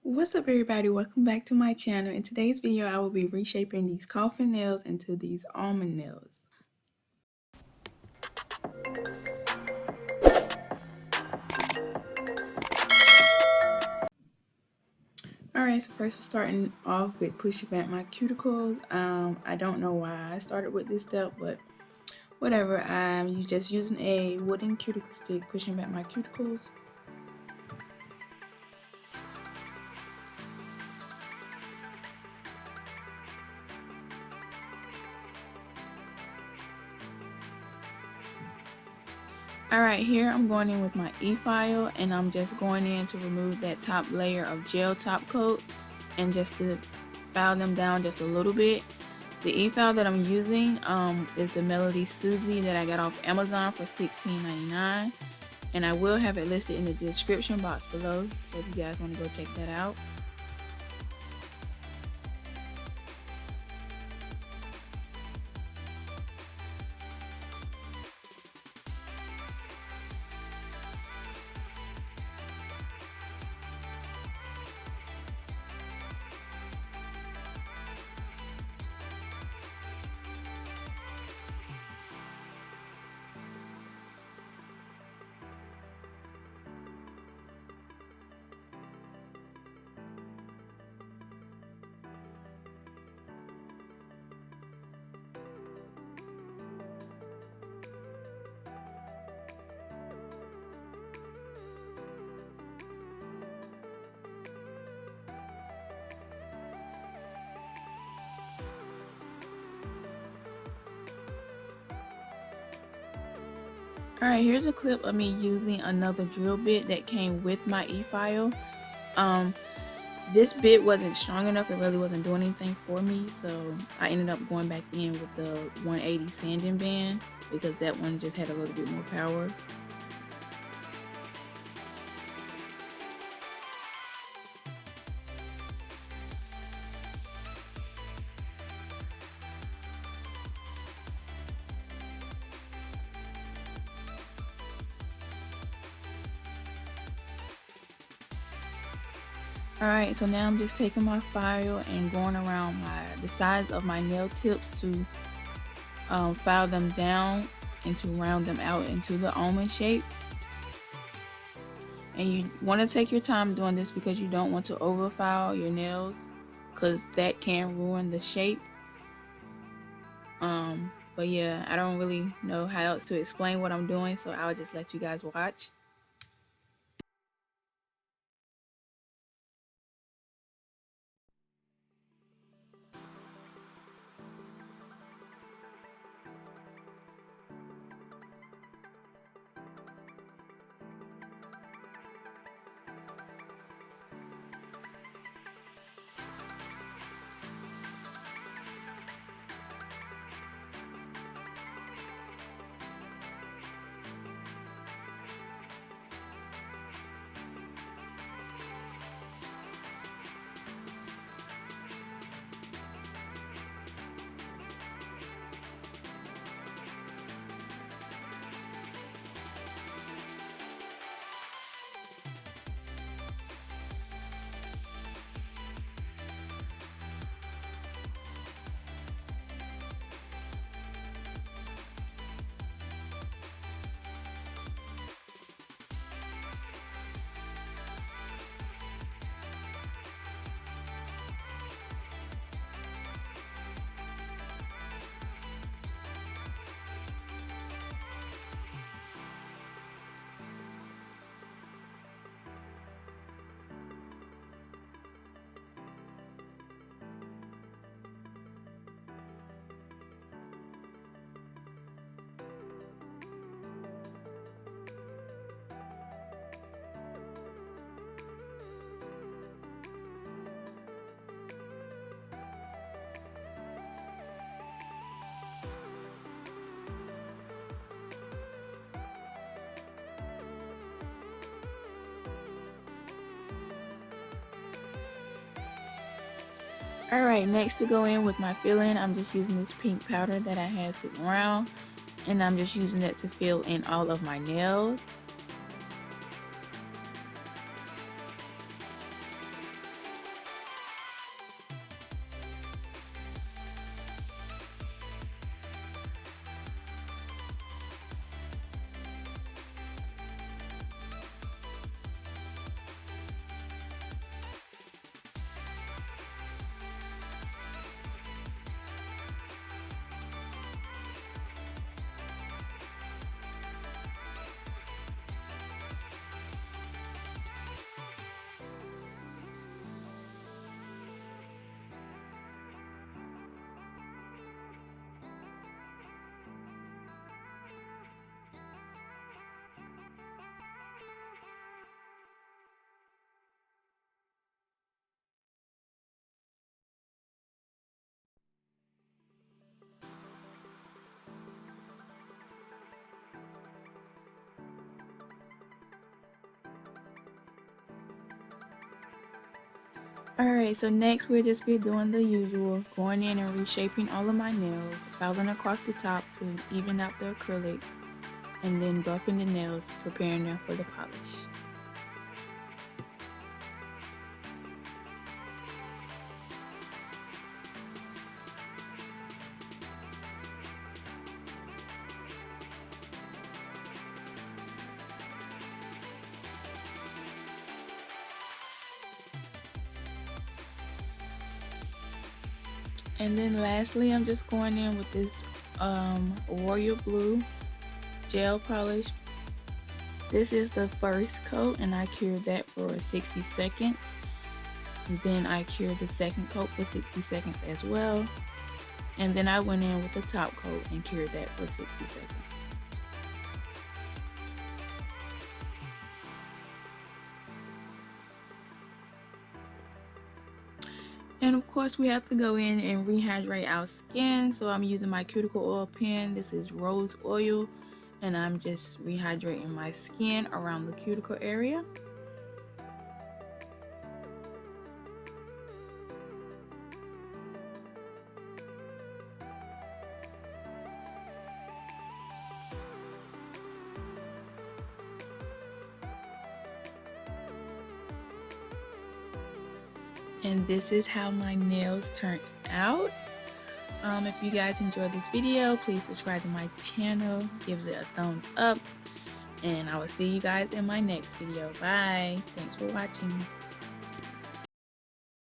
What's up everybody, welcome back to my channel. In today's video I will be reshaping these coffin nails into these almond nails. Alright, so first we're starting off with pushing back my cuticles. I don't know why I started with this step, but whatever. I'm just using a wooden cuticle stick pushing back my cuticles. Alright, here I'm going in with my e-file and I'm just going in to remove that top layer of gel top coat and just to file them down just a little bit. The e-file that I'm using is the MelodySusie that I got off Amazon for $16.99, and I will have it listed in the description box below, so if you guys want to go check that out. Alright, here's a clip of me using another drill bit that came with my e-file. This bit wasn't strong enough, it really wasn't doing anything for me, so I ended up going back in with the 180 sanding band because that one just had a little bit more power. Alright, so now I'm just taking my file and going around the sides of my nail tips to file them down and to round them out into the almond shape. And you want to take your time doing this because you don't want to overfile your nails because that can ruin the shape. But yeah, I don't really know how else to explain what I'm doing, so I'll just let you guys watch. Alright, next to go in with my filling, I'm just using this pink powder that I had sitting around, and I'm just using that to fill in all of my nails. Alright, so next we'll just be doing the usual, going in and reshaping all of my nails, filing across the top to even out the acrylic, and then buffing the nails, preparing them for the polish. And then lastly, I'm just going in with this Royal Blue gel polish. This is the first coat, and I cured that for 60 seconds. And then I cured the second coat for 60 seconds as well. And then I went in with the top coat and cured that for 60 seconds. And of course we have to go in and rehydrate our skin, so I'm using my cuticle oil pen. This is rose oil, and I'm just rehydrating my skin around the cuticle area. And this is how my nails turned out. If you guys enjoyed this video, please subscribe to my channel, give it a thumbs up, and I will see you guys in my next video. Bye. Thanks for watching.